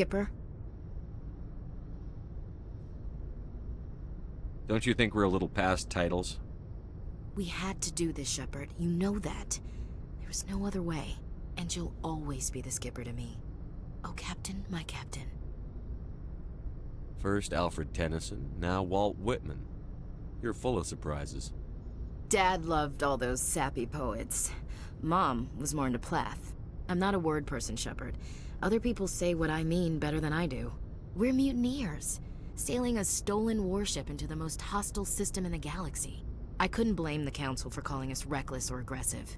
Skipper? Don't you think we're a little past titles? We had to do this, Shepard. You know that. There was no other way. And you'll always be the skipper to me. Oh, Captain, my Captain. First Alfred Tennyson, now Walt Whitman. You're full of surprises. Dad loved all those sappy poets. Mom was more into Plath. I'm not a word person, Shepard. Other people say what I mean better than I do. We're mutineers, sailing a stolen warship into the most hostile system in the galaxy. I couldn't blame the Council for calling us reckless or aggressive.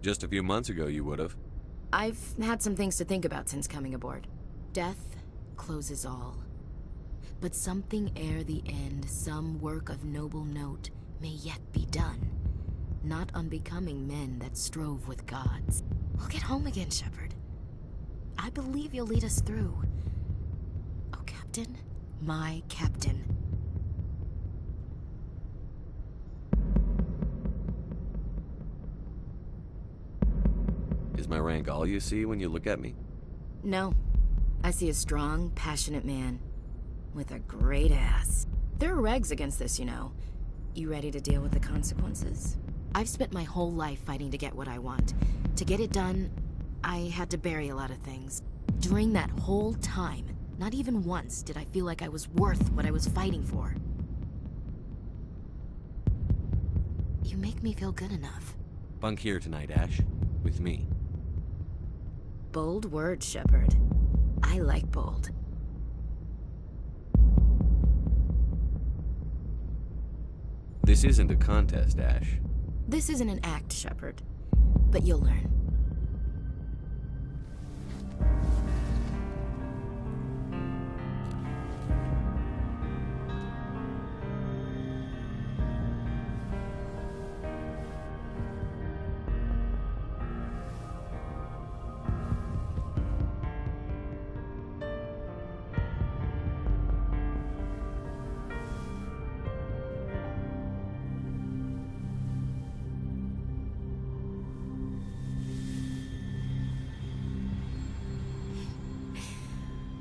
Just a few months ago, you would have. I've had some things to think about since coming aboard. Death closes all. But something ere the end, some work of noble note, may yet be done. Not unbecoming men that strove with gods. We'll get home again, Shepard. I believe you'll lead us through. Oh, Captain, my Captain. Is my rank all you see when you look at me? No. I see a strong, passionate man. With a great ass. There are regs against this, you know. You ready to deal with the consequences? I've spent my whole life fighting to get what I want. To get it done, I had to bury a lot of things. During that whole time, not even once did I feel like I was worth what I was fighting for. You make me feel good enough. Bunk here tonight, Ash. With me. Bold words, Shepard. I like bold. This isn't a contest, Ash. This isn't an act, Shepard. But you'll learn.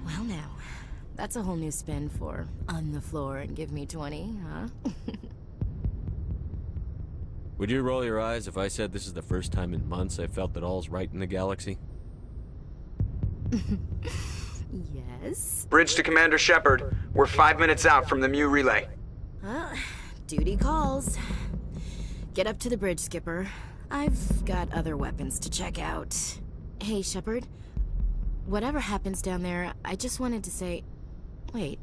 Well now, that's a whole new spin for on the floor and give me 20, huh? Would you roll your eyes if I said this is the first time in months I felt that all's right in the galaxy? Yes? Bridge to Commander Shepard. We're 5 minutes out from the Mu relay. Duty calls. Get up to the bridge, Skipper. I've got other weapons to check out. Hey, Shepard. Whatever happens down there, I just wanted to say... Wait,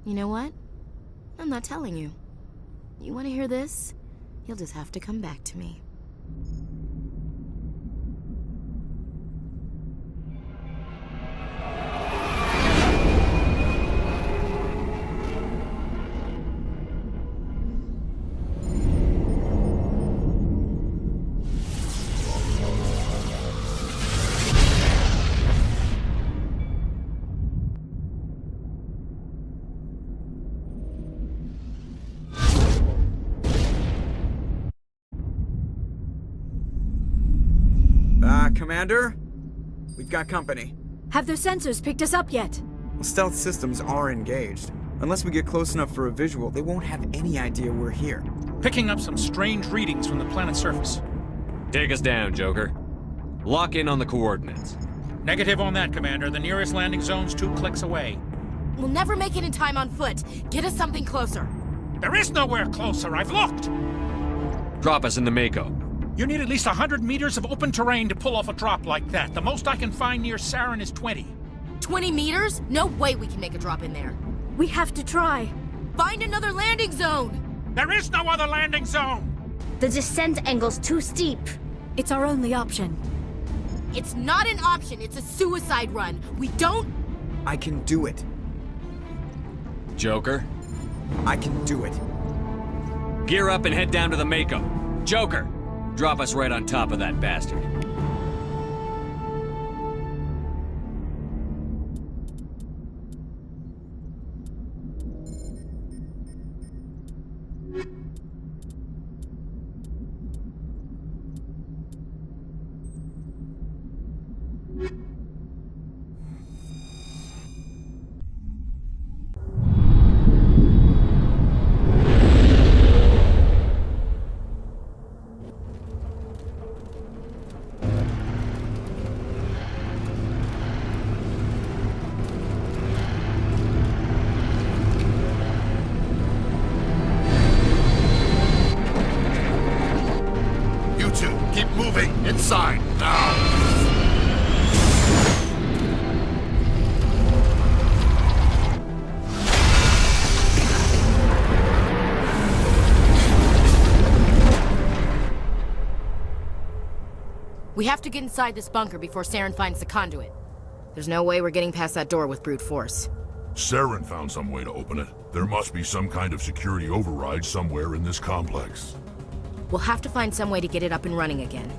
you know what? I'm not telling you. You want to hear this? You'll just have to come back to me. Commander? We've got company. Have their sensors picked us up yet? Well, stealth systems are engaged. Unless we get close enough for a visual, they won't have any idea we're here. Picking up some strange readings from the planet's surface. Take us down, Joker. Lock in on the coordinates. Negative on that, Commander. The nearest landing zone's 2 clicks away. We'll never make it in time on foot. Get us something closer. There is nowhere closer. I've looked. Drop us in the Mako. You need at least 100 meters of open terrain to pull off a drop like that. The most I can find near Saren is 20. 20 meters? No way we can make a drop in there. We have to try. Find another landing zone! There is no other landing zone! The descent angle's too steep. It's our only option. It's not an option, it's a suicide run. We don't... I can do it. Joker, I can do it. gear up and head down to the Mako. Joker, drop us right on top of that bastard. Copy. Inside, now. We have to get inside this bunker before Saren finds the conduit. There's no way we're getting past that door with brute force. Saren found some way to open it. There must be some kind of security override somewhere in this complex. We'll have to find some way to get it up and running again.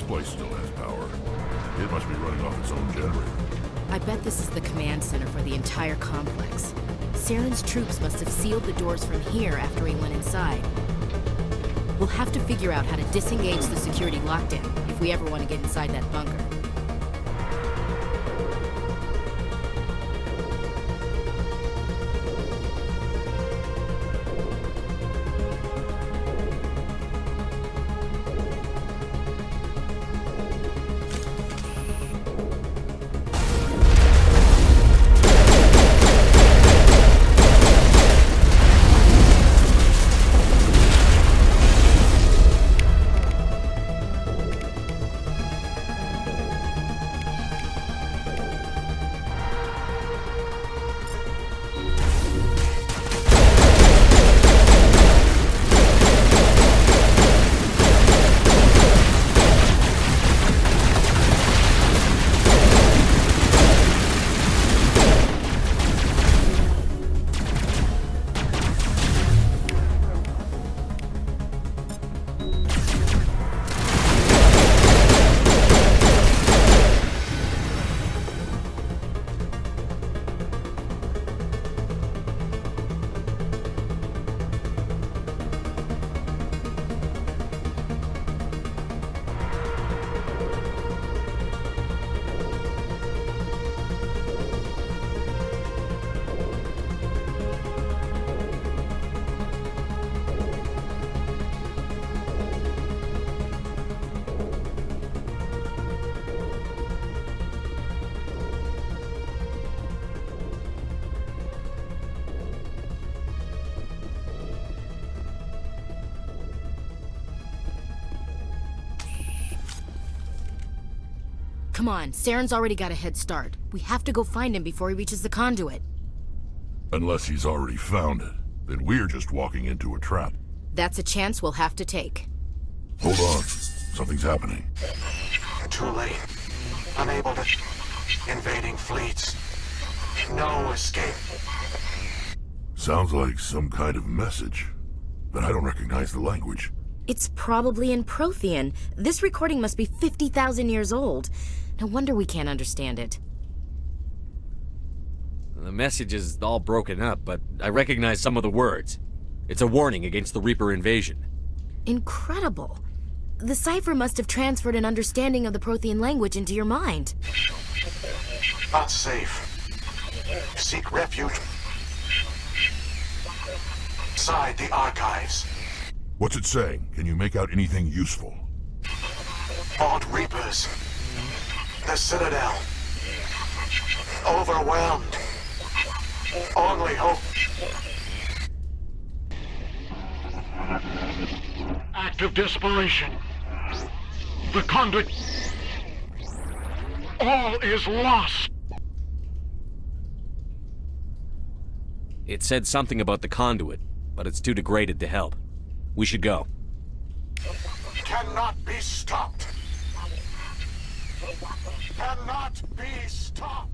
This place still has power. It must be running off its own generator. I bet this is the command center for the entire complex. Saren's troops must have sealed the doors from here after he went inside. We'll have to figure out how to disengage the security lockdown if we ever want to get inside that bunker. Come on, Saren's already got a head start. We have to go find him before he reaches the conduit. Unless he's already found it, then we're just walking into a trap. That's a chance we'll have to take. Hold on. Something's happening. Too late. Unable to... Invading fleets. No escape. Sounds like some kind of message, but I don't recognize the language. It's probably in Prothean. This recording must be 50,000 years old. No wonder we can't understand it. The message is all broken up, but I recognize some of the words. It's a warning against the Reaper invasion. Incredible. The cipher must have transferred an understanding of the Prothean language into your mind. Not safe. Seek refuge. Inside the archives. What's it saying? Can you make out anything useful? Fought Reapers. The Citadel. Overwhelmed. Only hope. Act of desperation. The conduit. All is lost. It said something about the conduit, but it's too degraded to help. We should go. Cannot be stopped. Cannot be stopped.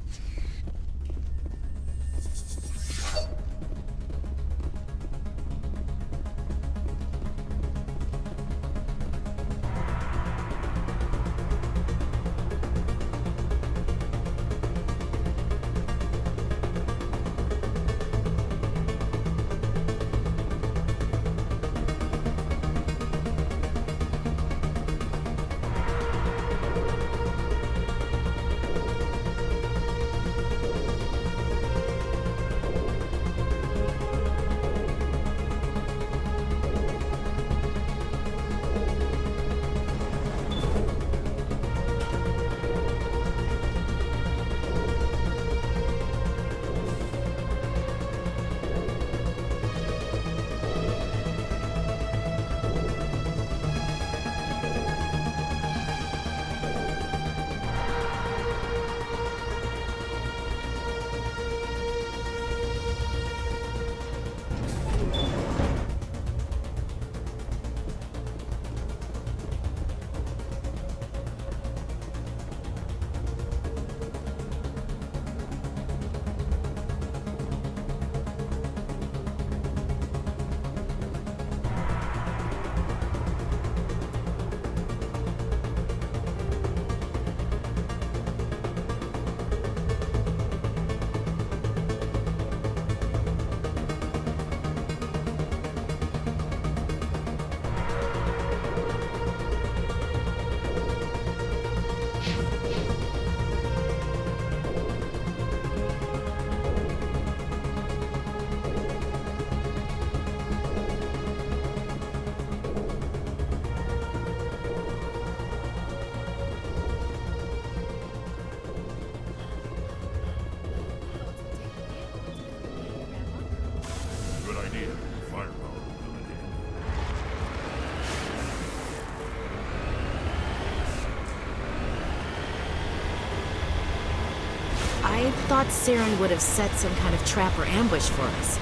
I thought Saren would have set some kind of trap or ambush for us.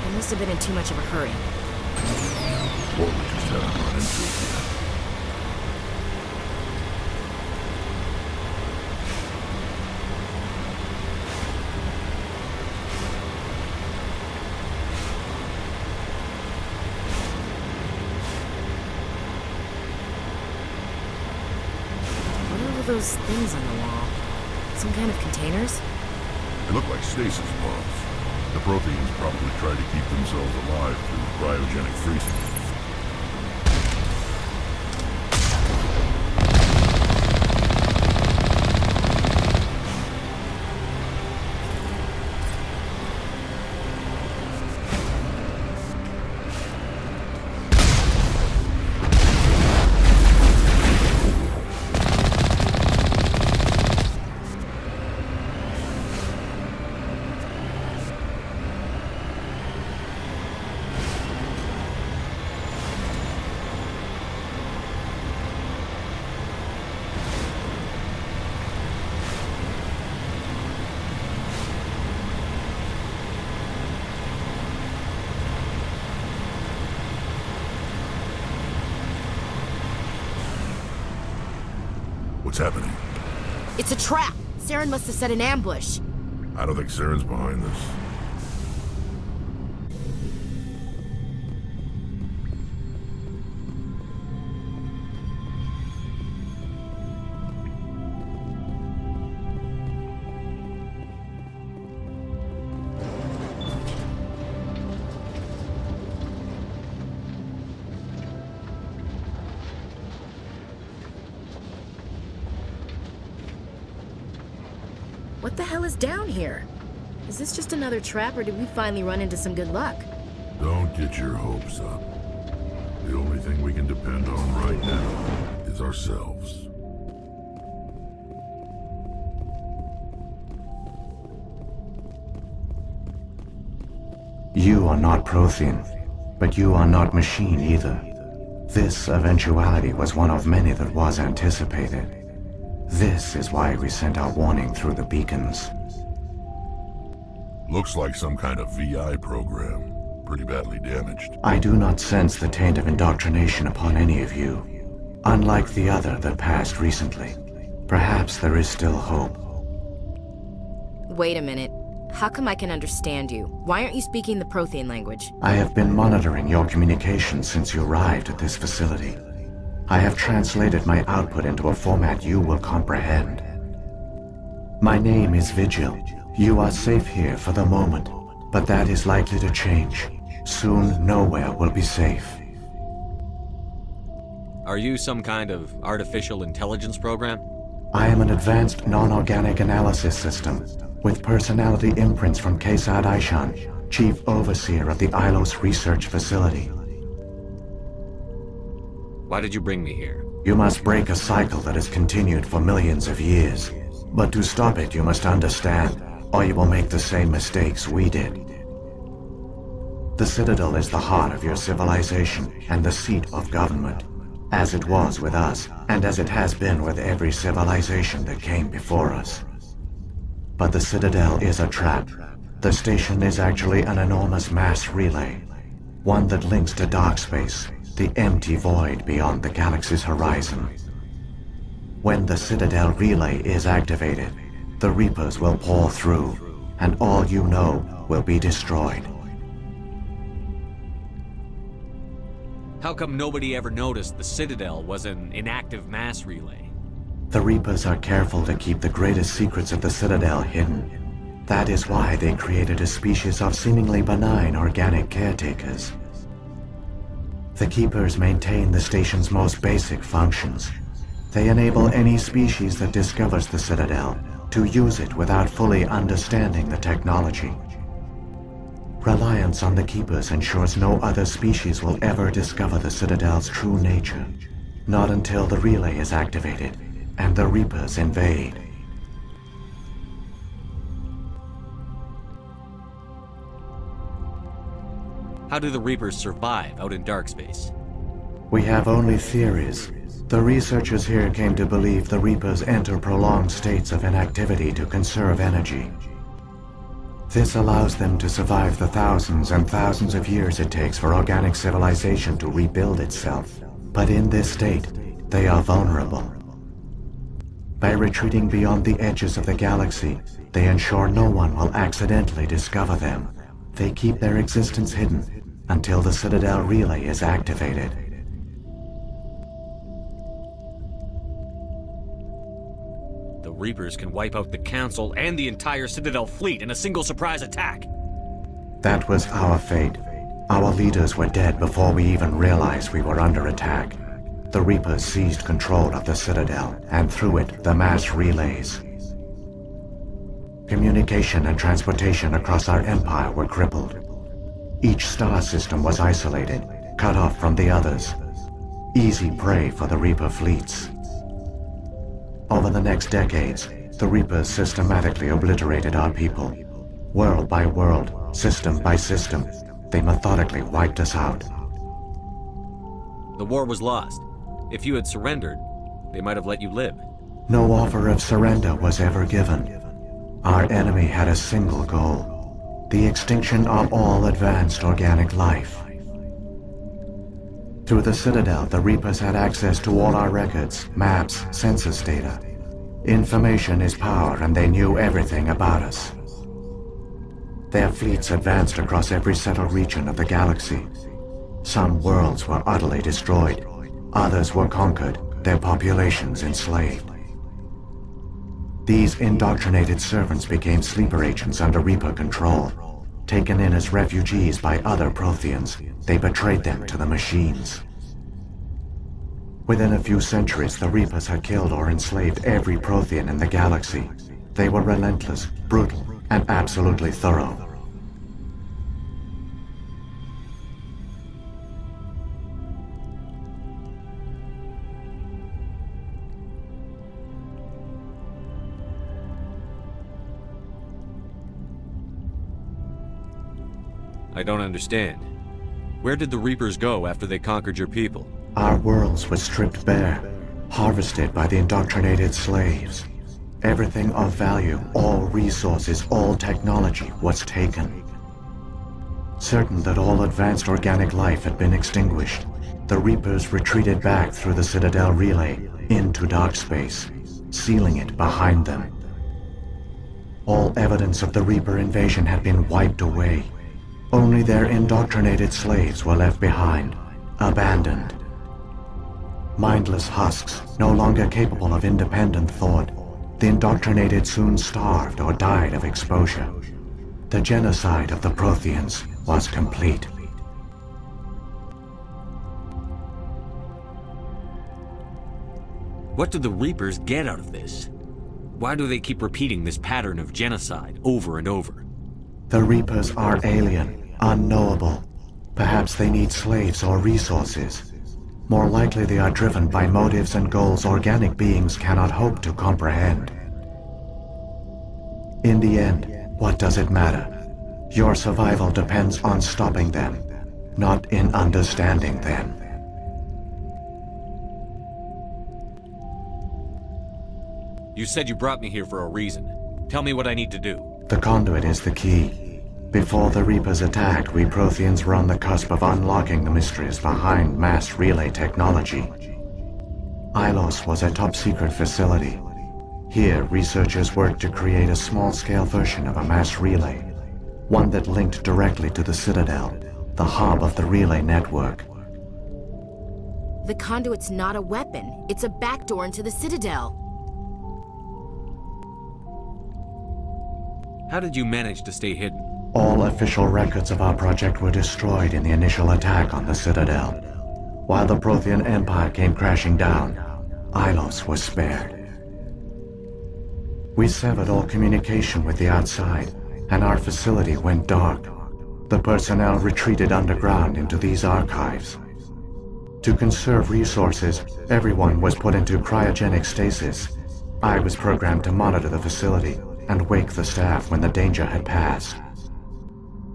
I must have been in too much of a hurry. What we just haven't run into it yet. What are all those things on the wall? Some kind of containers? They look like stasis pods. The Protheans probably try to keep themselves alive through cryogenic freezing. What's happening? It's a trap! Saren must have set an ambush. I don't think Saren's behind this. What the hell is down here? Is this just another trap, or did we finally run into some good luck? Don't get your hopes up. The only thing we can depend on right now is ourselves. You are not Prothean, but you are not machine either. This eventuality was one of many that was anticipated. This is why we sent our warning through the beacons. Looks like some kind of VI program. Pretty badly damaged. I do not sense the taint of indoctrination upon any of you. Unlike the other that passed recently. Perhaps there is still hope. Wait a minute. How come I can understand you? Why aren't you speaking the Prothean language? I have been monitoring your communications since you arrived at this facility. I have translated my output into a format you will comprehend. My name is Vigil. You are safe here for the moment, but that is likely to change. Soon, nowhere will be safe. Are you some kind of artificial intelligence program? I am an advanced non-organic analysis system, with personality imprints from Kesad Aishan, Chief Overseer of the Ilos Research Facility. Why did you bring me here? You must break a cycle that has continued for millions of years. But to stop it, you must understand, or you will make the same mistakes we did. The Citadel is the heart of your civilization and the seat of government, as it was with us, and as it has been with every civilization that came before us. But the Citadel is a trap. The station is actually an enormous mass relay, one that links to dark space, the empty void beyond the galaxy's horizon. When the Citadel relay is activated, the Reapers will pour through, and all you know will be destroyed. How come nobody ever noticed the Citadel was an inactive mass relay? The Reapers are careful to keep the greatest secrets of the Citadel hidden. That is why they created a species of seemingly benign organic caretakers. The Keepers maintain the station's most basic functions. They enable any species that discovers the Citadel to use it without fully understanding the technology. Reliance on the Keepers ensures no other species will ever discover the Citadel's true nature. Not until the relay is activated and the Reapers invade. How do the Reapers survive out in dark space? We have only theories, The researchers here came to believe the Reapers enter prolonged states of inactivity to conserve energy. This allows them to survive the thousands and thousands of years it takes for organic civilization to rebuild itself. But in this state, they are vulnerable. By retreating beyond the edges of the galaxy, they ensure no one will accidentally discover them. They keep their existence hidden until the Citadel relay is activated. The Reapers can wipe out the Council and the entire Citadel fleet in a single surprise attack. That was our fate. Our leaders were dead before we even realized we were under attack. The Reapers seized control of the Citadel, and through it, the mass relays. Communication and transportation across our empire were crippled. Each star system was isolated, cut off from the others. Easy prey for the Reaper fleets. Over the next decades, the Reapers systematically obliterated our people. World by world, system by system, they methodically wiped us out. The war was lost. If you had surrendered, they might have let you live. No offer of surrender was ever given. Our enemy had a single goal: the extinction of all advanced organic life. Through the Citadel, the Reapers had access to all our records, maps, census data. Information is power, and they knew everything about us. Their fleets advanced across every settled region of the galaxy. Some worlds were utterly destroyed. Others were conquered, their populations enslaved. These indoctrinated servants became sleeper agents under Reaper control. Taken in as refugees by other Protheans, they betrayed them to the machines. Within a few centuries, the Reapers had killed or enslaved every Prothean in the galaxy. They were relentless, brutal, and absolutely thorough. I don't understand. Where did the Reapers go after they conquered your people? Our worlds were stripped bare, harvested by the indoctrinated slaves. Everything of value, all resources, all technology was taken. Certain that all advanced organic life had been extinguished, the Reapers retreated back through the Citadel relay into dark space, sealing it behind them. All evidence of the Reaper invasion had been wiped away. Only their indoctrinated slaves were left behind, abandoned. Mindless husks, no longer capable of independent thought, the indoctrinated soon starved or died of exposure. The genocide of the Protheans was complete. What do the Reapers get out of this? Why do they keep repeating this pattern of genocide over and over? The Reapers are alien, unknowable. Perhaps they need slaves or resources. More likely they are driven by motives and goals organic beings cannot hope to comprehend. In the end, what does it matter? Your survival depends on stopping them, not in understanding them. You said you brought me here for a reason. Tell me what I need to do. The conduit is the key. Before the Reapers attacked, we Protheans were on the cusp of unlocking the mysteries behind mass relay technology. Ilos was a top-secret facility. Here, researchers worked to create a small-scale version of a mass relay, one that linked directly to the Citadel, the hub of the relay network. The conduit's not a weapon. It's a backdoor into the Citadel. How did you manage to stay hidden? All official records of our project were destroyed in the initial attack on the Citadel. While the Prothean Empire came crashing down, Ilos was spared. We severed all communication with the outside, and our facility went dark. The personnel retreated underground into these archives. To conserve resources, everyone was put into cryogenic stasis. I was programmed to monitor the facility and wake the staff when the danger had passed.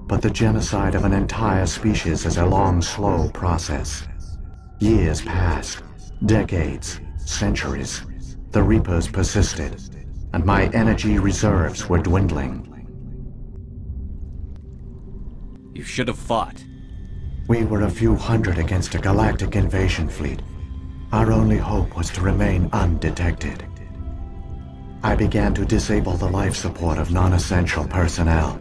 But the genocide of an entire species is a long, slow process. Years passed. Decades, centuries, the Reapers persisted, and my energy reserves were dwindling. You should have fought. We were a few hundred against a galactic invasion fleet. Our only hope was to remain undetected. I began to disable the life support of non-essential personnel.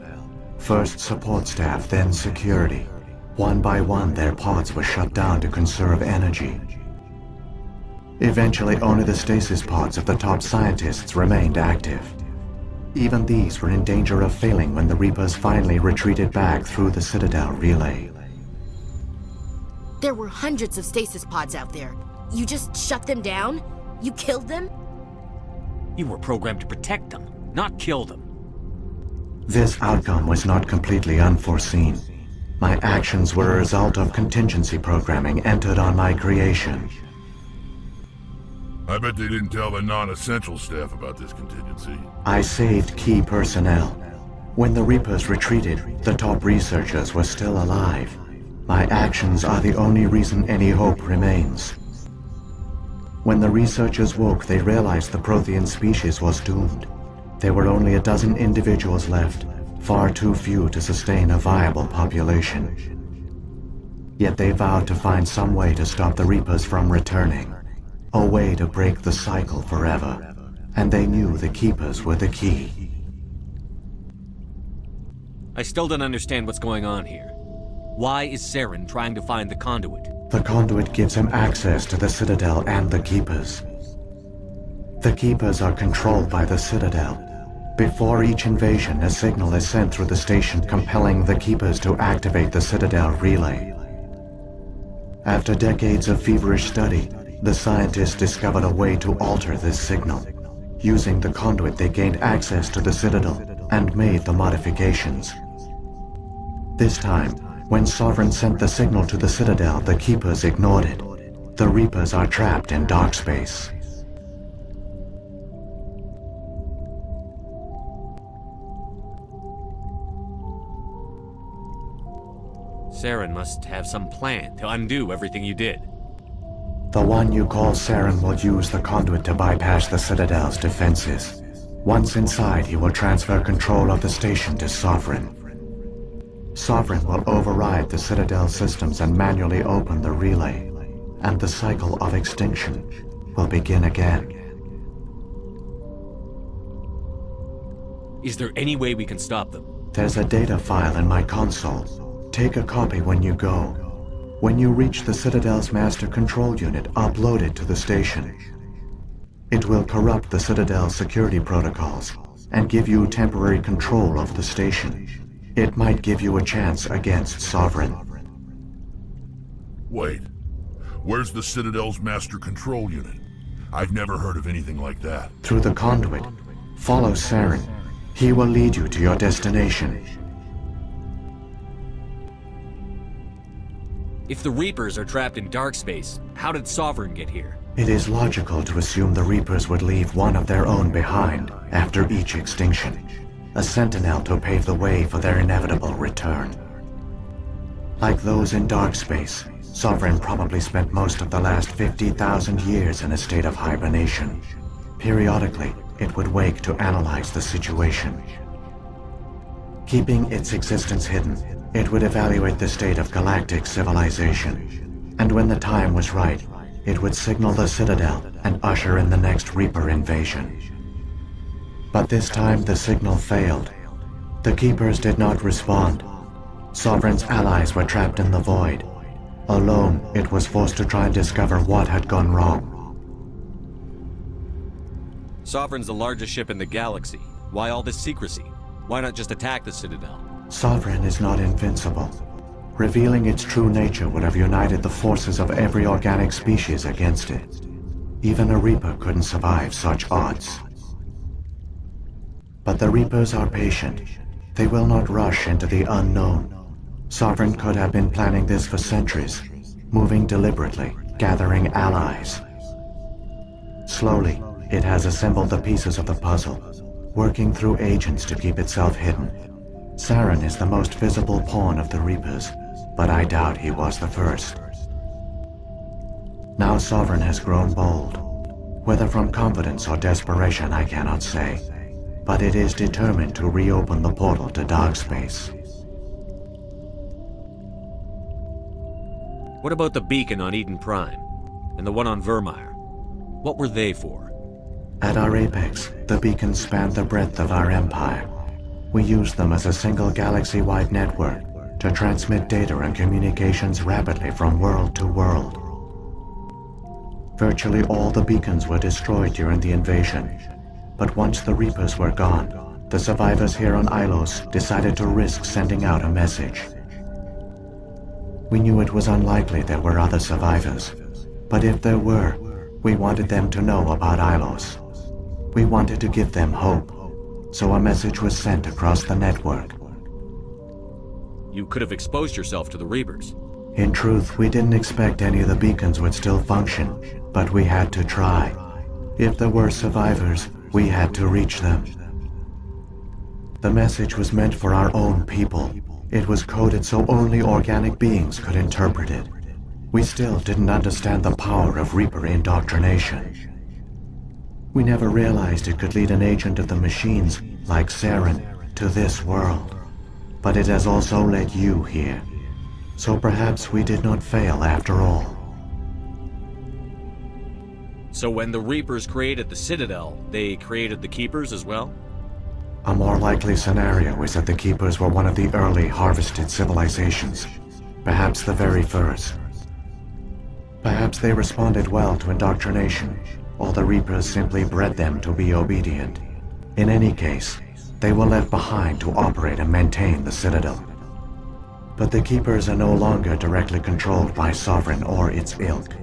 First support staff, then security. One by one, their pods were shut down to conserve energy. Eventually, only the stasis pods of the top scientists remained active. Even these were in danger of failing when the Reapers finally retreated back through the Citadel relay. There were hundreds of stasis pods out there. You just shut them down? You killed them? You were programmed to protect them, not kill them. This outcome was not completely unforeseen. My actions were a result of contingency programming entered on my creation. I bet they didn't tell the non-essential staff about this contingency. I saved key personnel. When the Reapers retreated, the top researchers were still alive. My actions are the only reason any hope remains. When the researchers woke, they realized the Prothean species was doomed. There were only a dozen individuals left, far too few to sustain a viable population. Yet they vowed to find some way to stop the Reapers from returning. A way to break the cycle forever. And they knew the Keepers were the key. I still don't understand what's going on here. Why is Saren trying to find the conduit? The conduit gives him access to the Citadel and the Keepers. The Keepers are controlled by the Citadel. Before each invasion, a signal is sent through the station compelling the Keepers to activate the Citadel relay. After decades of feverish study, the scientists discovered a way to alter this signal. Using the conduit, they gained access to the Citadel and made the modifications. This time, when Sovereign sent the signal to the Citadel, the Keepers ignored it. The Reapers are trapped in dark space. Saren must have some plan to undo everything you did. The one you call Saren will use the conduit to bypass the Citadel's defenses. Once inside, he will transfer control of the station to Sovereign. Sovereign will override the Citadel systems and manually open the relay, and the cycle of extinction will begin again. Is there any way we can stop them? There's a data file in my console. Take a copy when you go. When you reach the Citadel's master control unit, upload it to the station. It will corrupt the Citadel's security protocols and give you temporary control of the station. It might give you a chance against Sovereign. Wait. Where's the Citadel's master control unit? I've never heard of anything like that. Through the conduit. Follow Saren. He will lead you to your destination. If the Reapers are trapped in dark space, how did Sovereign get here? It is logical to assume the Reapers would leave one of their own behind after each extinction. A sentinel to pave the way for their inevitable return. Like those in dark space, Sovereign probably spent most of the last 50,000 years in a state of hibernation. Periodically, it would wake to analyze the situation. Keeping its existence hidden, it would evaluate the state of galactic civilization. And when the time was right, it would signal the Citadel and usher in the next Reaper invasion. But this time the signal failed. The Keepers did not respond. Sovereign's allies were trapped in the void. Alone, it was forced to try and discover what had gone wrong. Sovereign's the largest ship in the galaxy. Why all this secrecy? Why not just attack the Citadel? Sovereign is not invincible. Revealing its true nature would have united the forces of every organic species against it. Even a Reaper couldn't survive such odds. But the Reapers are patient. They will not rush into the unknown. Sovereign could have been planning this for centuries, moving deliberately, gathering allies. Slowly, it has assembled the pieces of the puzzle, working through agents to keep itself hidden. Saren is the most visible pawn of the Reapers, but I doubt he was the first. Now Sovereign has grown bold. Whether from confidence or desperation, I cannot say. But it is determined to reopen the portal to dark space. What about the beacon on Eden Prime? And the one on Vermeer? What were they for? At our apex, the beacons spanned the breadth of our empire. We used them as a single galaxy-wide network to transmit data and communications rapidly from world to world. Virtually all the beacons were destroyed during the invasion, but once the Reapers were gone, the survivors here on Ilos decided to risk sending out a message. We knew it was unlikely there were other survivors, but if there were, we wanted them to know about Ilos. We wanted to give them hope, so a message was sent across the network. You could have exposed yourself to the Reapers. In truth, we didn't expect any of the beacons would still function, but we had to try. If there were survivors, we had to reach them. The message was meant for our own people. It was coded so only organic beings could interpret it. We still didn't understand the power of Reaper indoctrination. We never realized it could lead an agent of the machines, like Saren, to this world. But it has also led you here. So perhaps we did not fail after all. So when the Reapers created the Citadel, they created the Keepers as well? A more likely scenario is that the Keepers were one of the early harvested civilizations. Perhaps the very first. Perhaps they responded well to indoctrination, or the Reapers simply bred them to be obedient. In any case, they were left behind to operate and maintain the Citadel. But the Keepers are no longer directly controlled by Sovereign or its ilk.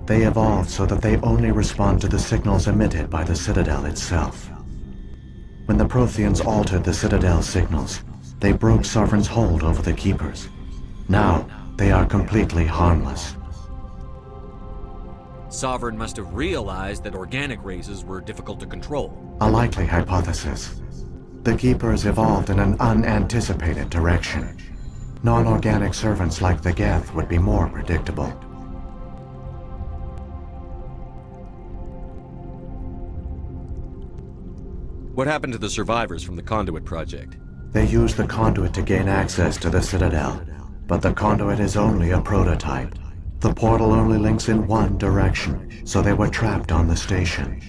They evolved so that they only respond to the signals emitted by the Citadel itself. When the Protheans altered the Citadel's signals, they broke Sovereign's hold over the Keepers. Now, they are completely harmless. Sovereign must have realized that organic races were difficult to control. A likely hypothesis. The Keepers evolved in an unanticipated direction. Non-organic servants like the Geth would be more predictable. What happened to the survivors from the Conduit project? They used the conduit to gain access to the Citadel, but the conduit is only a prototype. The portal only links in one direction, so they were trapped on the station.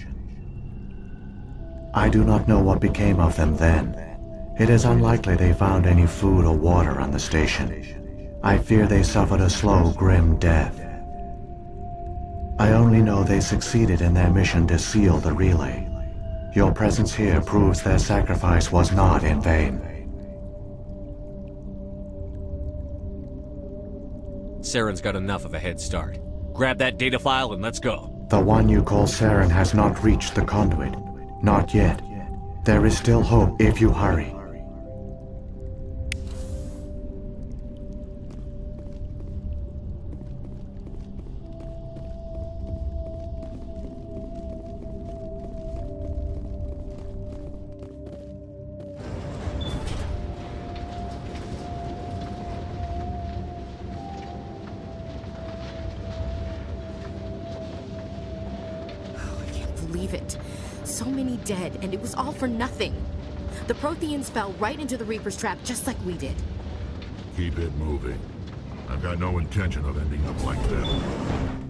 I do not know what became of them then. It is unlikely they found any food or water on the station. I fear they suffered a slow, grim death. I only know they succeeded in their mission to seal the relay. Your presence here proves their sacrifice was not in vain. Saren's got enough of a head start. Grab that data file and let's go. The one you call Saren has not reached the conduit. Not yet. There is still hope if you hurry. Believe it. So many dead, and it was all for nothing. The Protheans fell right into the Reaper's trap just like we did. Keep it moving. I've got no intention of ending up like them.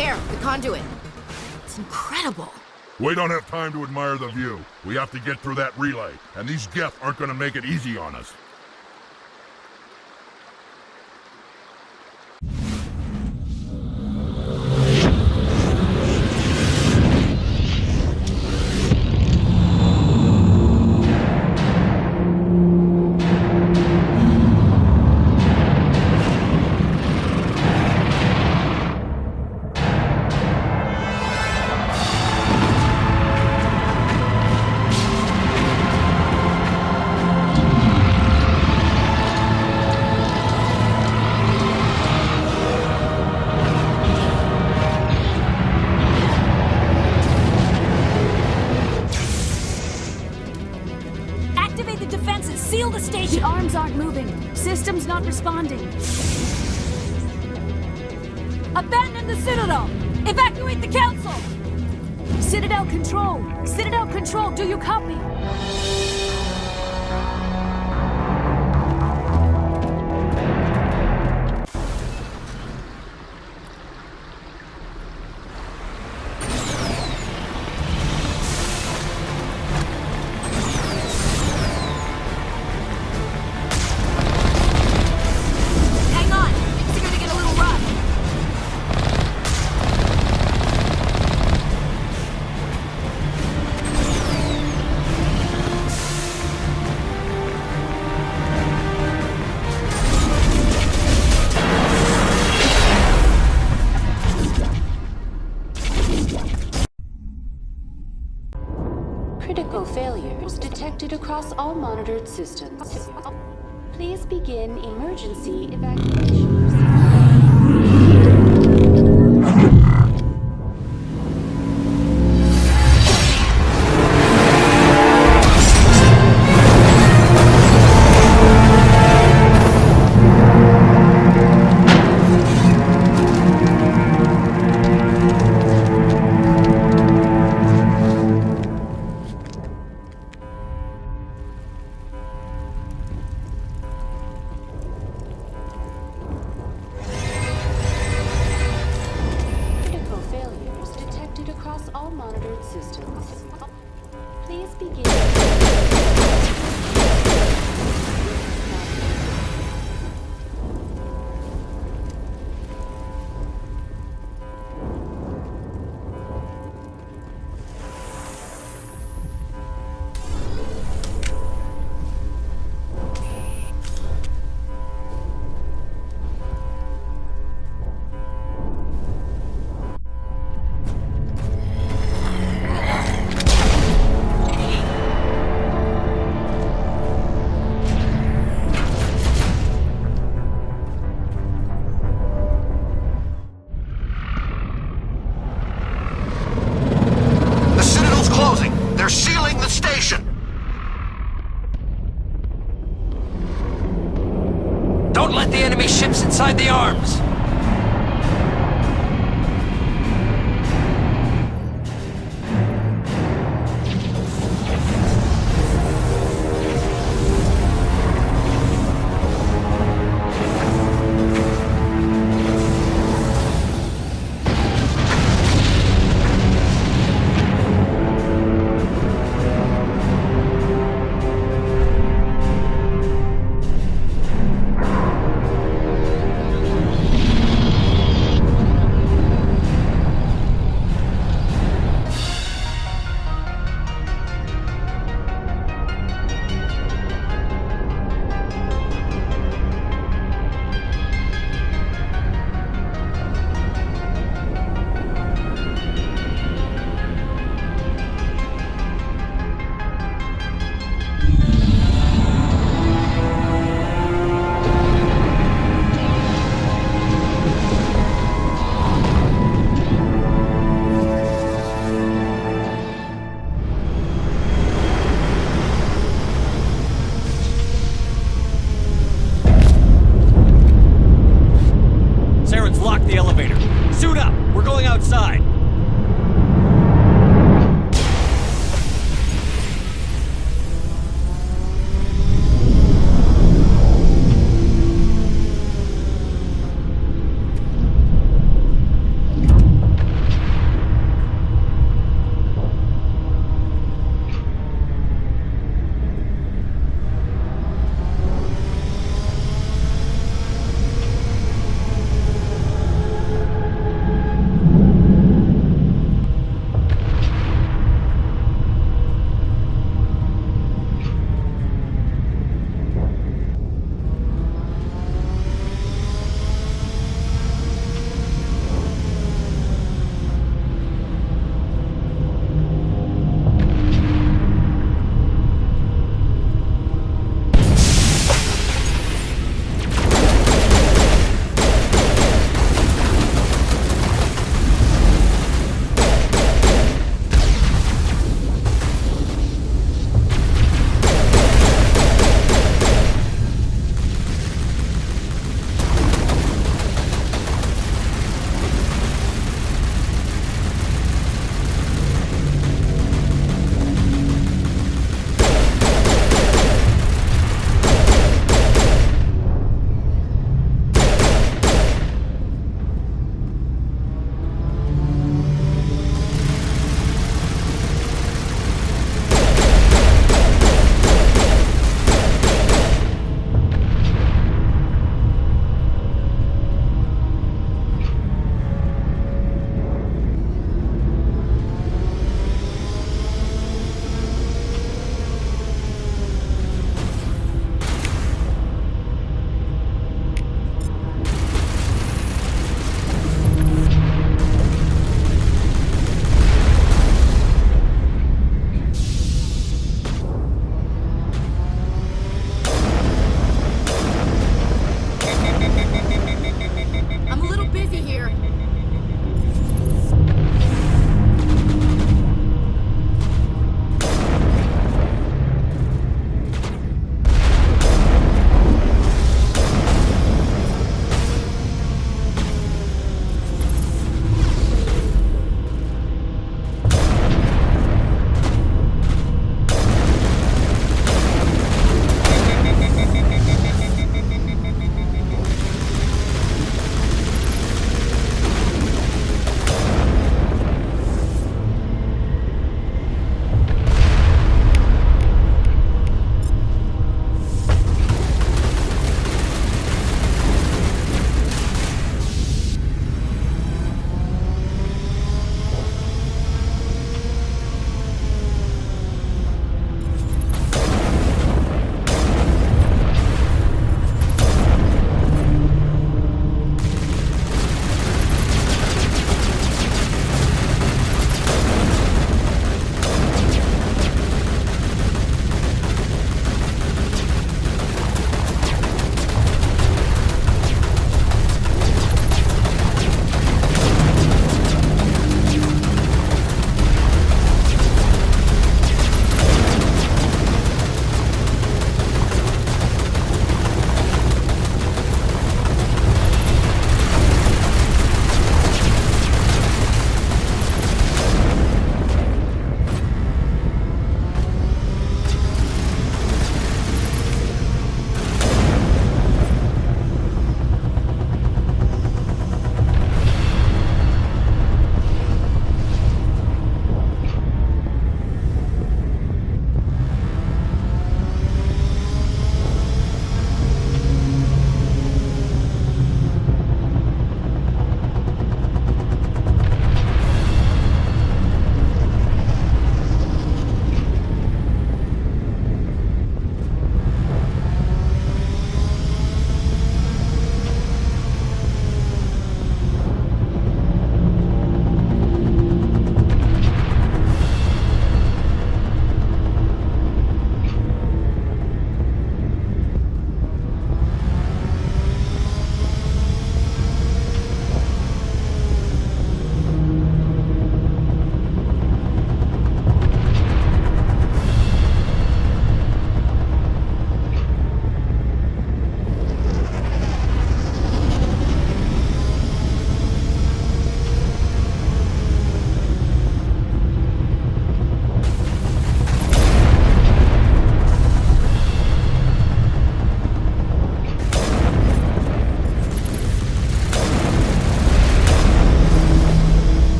There, the conduit. It's incredible. We don't have time to admire the view. We have to get through that relay, and these Geth aren't gonna make it easy on us. Activate the defenses! Seal the station! The arms aren't moving. Systems not responding. Abandon the Citadel! Evacuate the Council! Citadel Control! Citadel Control, do you copy? Hang on! Things are gonna get a little rough. Critical failures detected across all monitored systems. Please begin emergency evacuation. Critical failures detected across all monitored systems. Please begin. The Citadel's closing. They're sealing the station. Don't let the enemy ships inside the arms!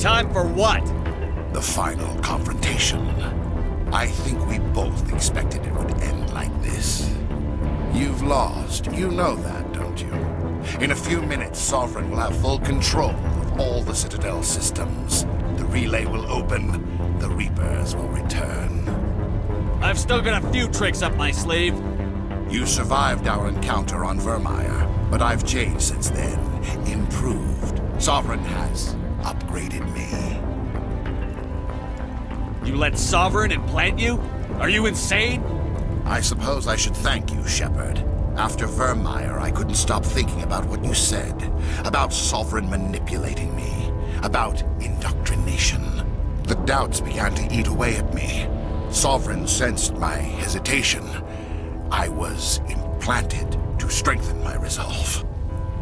Time for what? The final confrontation. I think we both expected it would end like this. You've lost. You know that, don't you? In a few minutes, Sovereign will have full control of all the Citadel systems. The relay will open. The Reapers will return. I've still got a few tricks up my sleeve. You survived our encounter on Vermeer, but I've changed since then. Improved. Sovereign has upgraded me. You let Sovereign implant you? Are you insane? I suppose I should thank you, Shepard. After Vermeer, I couldn't stop thinking about what you said. About Sovereign manipulating me. About indoctrination. The doubts began to eat away at me. Sovereign sensed my hesitation. I was implanted to strengthen my resolve.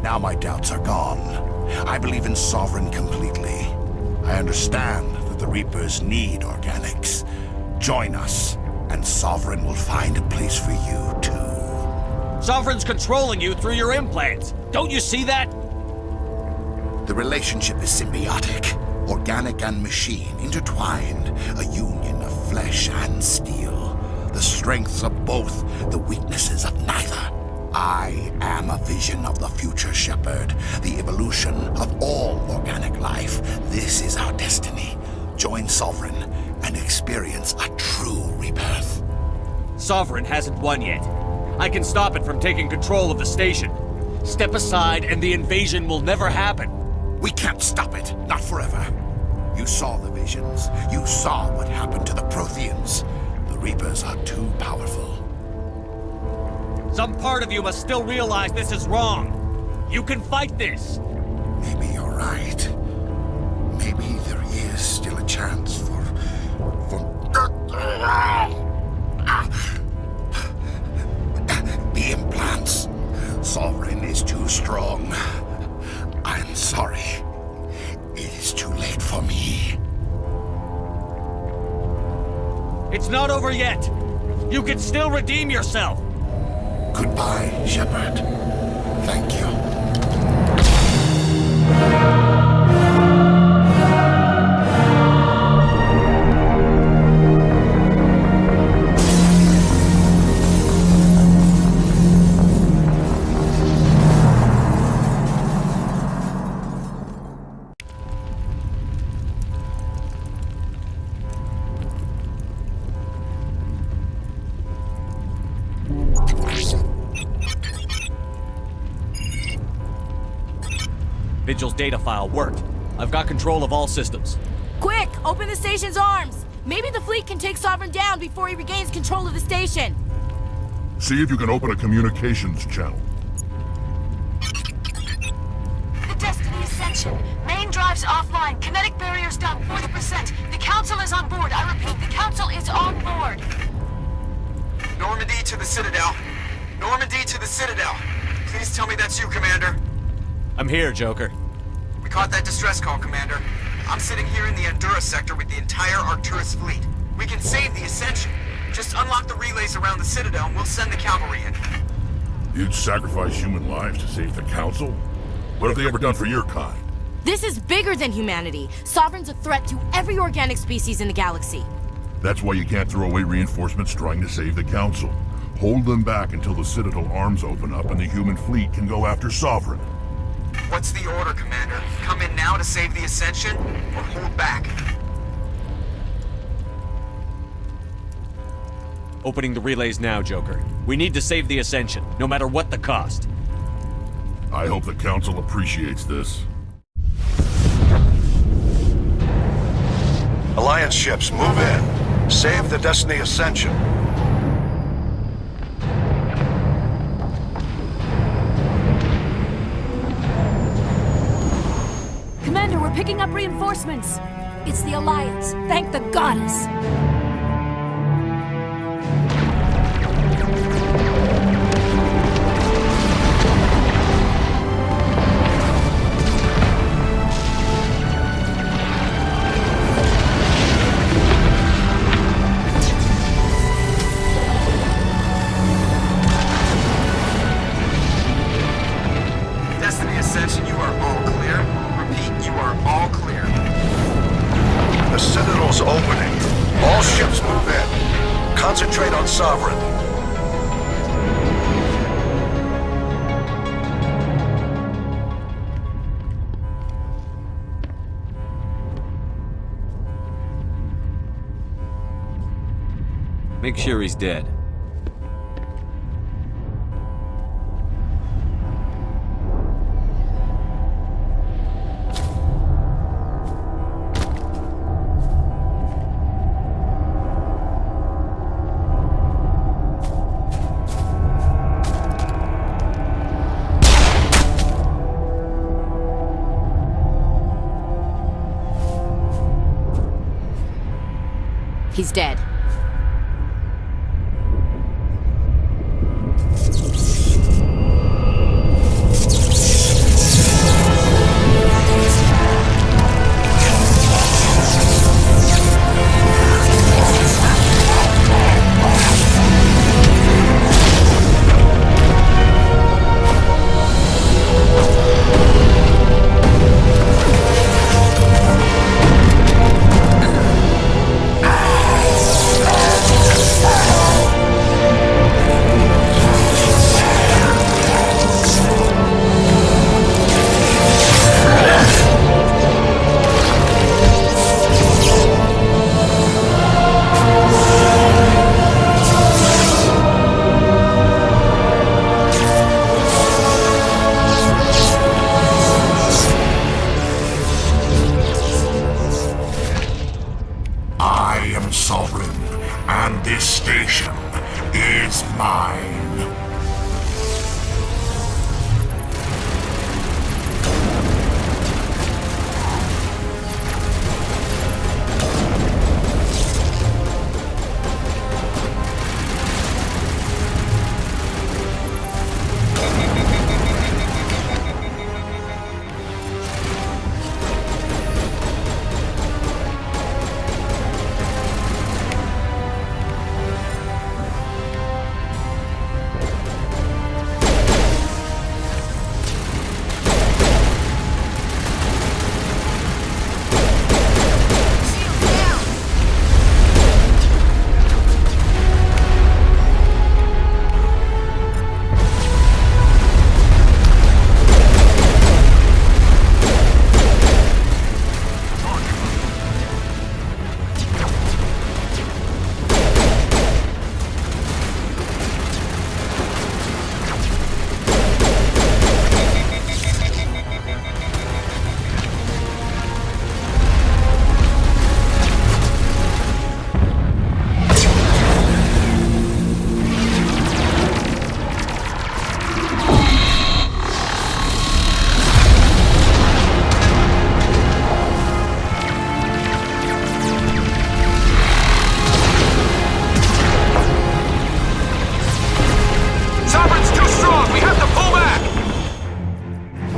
Now my doubts are gone. I believe in Sovereign completely. I understand that the Reapers need organics. Join us, and Sovereign will find a place for you, too. Sovereign's controlling you through your implants. Don't you see that? The relationship is symbiotic. Organic and machine intertwined. A union of flesh and steel. The strengths of both, the weaknesses of neither. I am a vision of the future, Shepard. The evolution of all organic life. This is our destiny. Join Sovereign and experience a true rebirth. Sovereign hasn't won yet. I can stop it from taking control of the station. Step aside and the invasion will never happen. We can't stop it. Not forever. You saw the visions. You saw what happened to the Protheans. The Reapers are too powerful. Some part of you must still realize this is wrong. You can fight this. Maybe you're right. Maybe there is still a chance for... The implants. Sovereign is too strong. I'm sorry. It is too late for me. It's not over yet. You can still redeem yourself. Goodbye, Shepard. Thank you. Vigil's data file worked. I've got control of all systems. Quick! Open the station's arms! Maybe the fleet can take Sovereign down before he regains control of the station. See if you can open a communications channel. The Destiny Ascension. Main drives offline. Kinetic barriers down 40%. The Council is on board. I repeat, the Council is on board. Normandy to the Citadel. Normandy to the Citadel. Please tell me that's you, Commander. I'm here, Joker. We caught that distress call, Commander. I'm sitting here in the Endura sector with the entire Arcturus fleet. We can save the Ascension. Just unlock the relays around the Citadel and we'll send the cavalry in. You'd sacrifice human lives to save the Council? What have they ever done for your kind? This is bigger than humanity. Sovereign's a threat to every organic species in the galaxy. That's why you can't throw away reinforcements trying to save the Council. Hold them back until the Citadel arms open up and the human fleet can go after Sovereign. What's the order, Commander? Come in now to save the Ascension, or hold back? Opening the relays now, Joker. We need to save the Ascension, no matter what the cost. I hope the Council appreciates this. Alliance ships, move in. Save the Destiny Ascension. Commander, we're picking up reinforcements. It's the Alliance. Thank the goddess. Destiny Ascension, you are all clear. Repeat, you are all clear. opening. All ships move in. Concentrate on Sovereign. Make sure he's dead. He's dead. I am Sovereign, and this station is mine.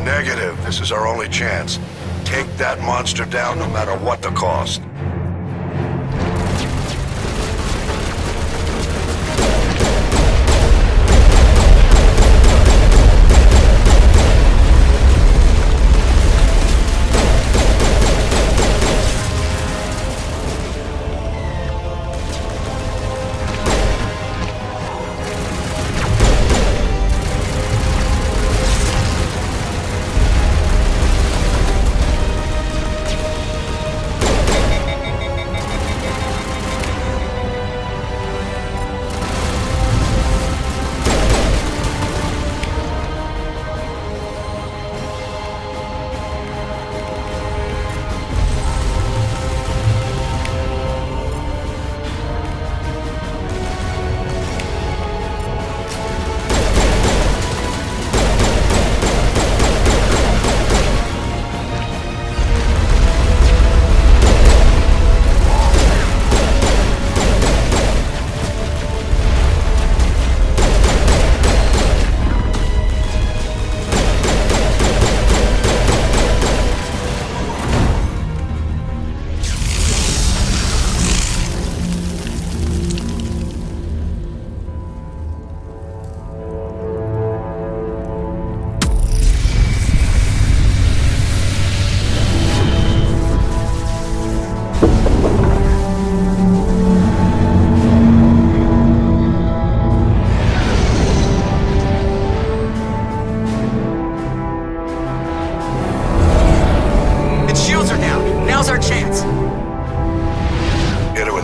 Negative. This is our only chance. Take that monster down no matter what the cost.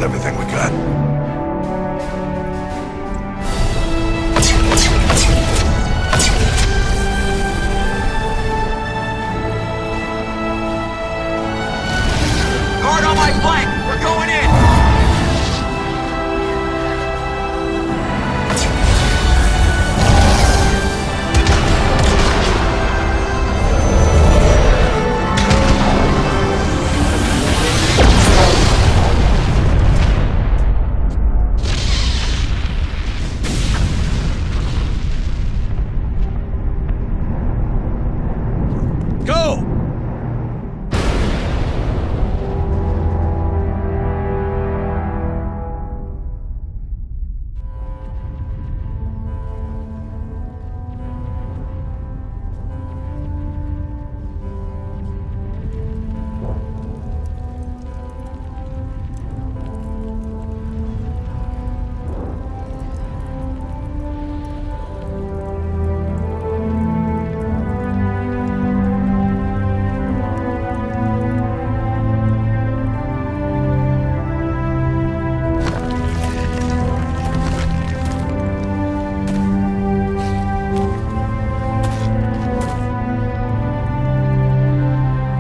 everything we got. Guard on my flank! We're going in! Go!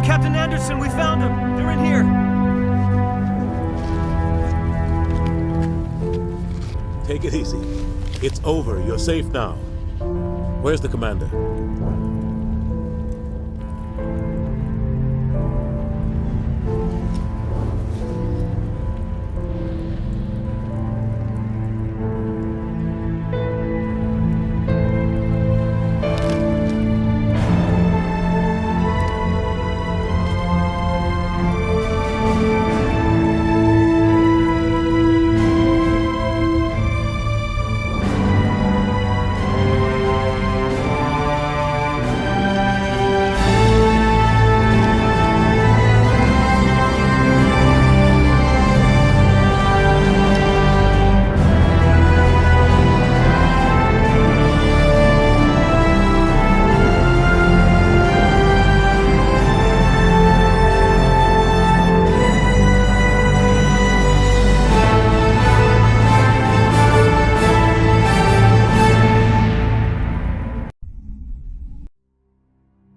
Captain Anderson, we found them! They're in here! Take it easy. It's over. You're safe now. Where's the commander?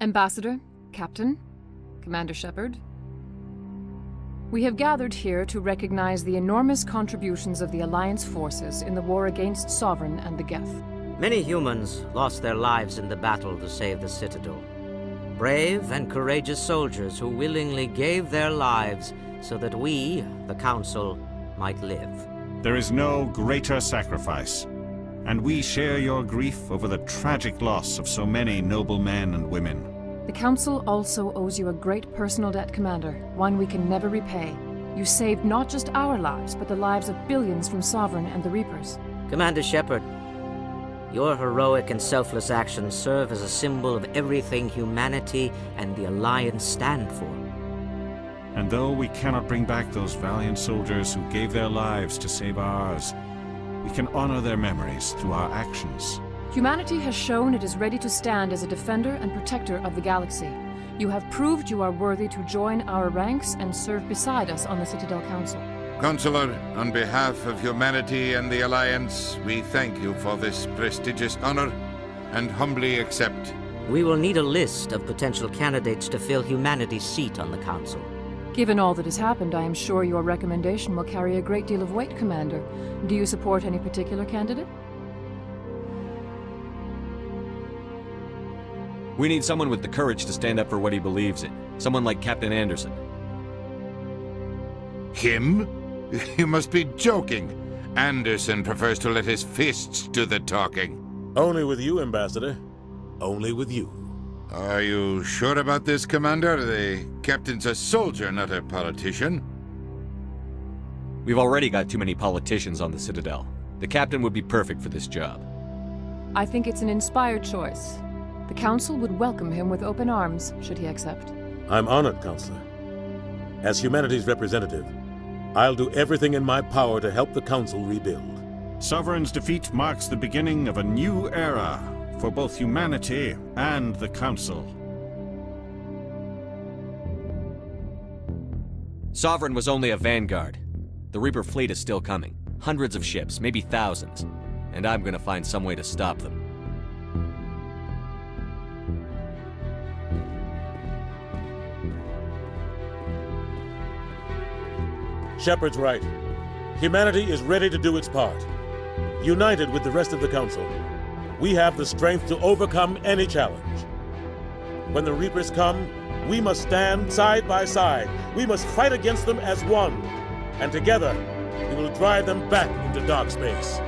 Ambassador, Captain, Commander Shepard. We have gathered here to recognize the enormous contributions of the Alliance forces in the war against Sovereign and the Geth. Many humans lost their lives in the battle to save the Citadel. Brave and courageous soldiers who willingly gave their lives so that we, the Council, might live. There is no greater sacrifice, and we share your grief over the tragic loss of so many noble men and women. The Council also owes you a great personal debt, Commander, one we can never repay. You saved not just our lives, but the lives of billions from Sovereign and the Reapers. Commander Shepard, your heroic and selfless actions serve as a symbol of everything humanity and the Alliance stand for. And though we cannot bring back those valiant soldiers who gave their lives to save ours, we can honor their memories through our actions. Humanity has shown it is ready to stand as a defender and protector of the galaxy. You have proved you are worthy to join our ranks and serve beside us on the Citadel Council. Consular, on behalf of humanity and the Alliance, we thank you for this prestigious honor and humbly accept. We will need a list of potential candidates to fill humanity's seat on the Council. Given all that has happened, I am sure your recommendation will carry a great deal of weight, Commander. Do you support any particular candidate? We need someone with the courage to stand up for what he believes in. Someone like Captain Anderson. Him? You must be joking. Anderson prefers to let his fists do the talking. Only with you, Ambassador. Only with you. Are you sure about this, Commander? The captain's a soldier, not a politician. We've already got too many politicians on the Citadel. The captain would be perfect for this job. I think it's an inspired choice. The Council would welcome him with open arms, should he accept. I'm honored, Counselor. As humanity's representative, I'll do everything in my power to help the Council rebuild. Sovereign's defeat marks the beginning of a new era for both humanity and the Council. Sovereign was only a vanguard. The Reaper fleet is still coming. Hundreds of ships, maybe thousands. And I'm gonna find some way to stop them. Shepard's right. Humanity is ready to do its part. United with the rest of the Council, we have the strength to overcome any challenge. When the Reapers come, we must stand side by side. We must fight against them as one. And together, we will drive them back into dark space.